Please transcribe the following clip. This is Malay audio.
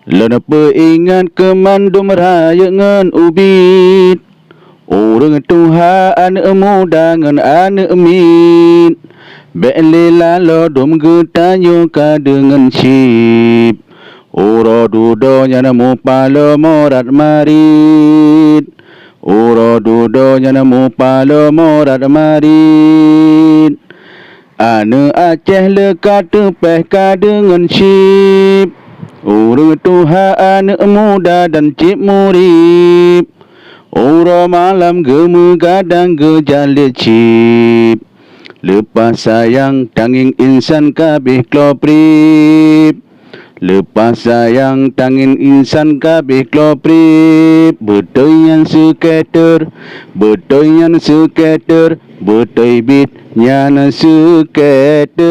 Lana ingat kemandum raya ngan ubit. Orang Tuhan muda ngan anak min. Bele lalo dom getanyo ka dengan sip. Oro dudo nyana mu palo morat marit. Oro dudo nyana mu palo morat marit. Ane Aceh lekat tepeh ka dengan sip. Orang Tuhan muda dan cip murip. Orang malam gemu gadang gejalit cip. Lepas sayang tanging insan kabeh kloprip. Lepas sayang tanging insan kabeh kloprip. Betul yang skater, betul yang skater, betul beat nyana skater.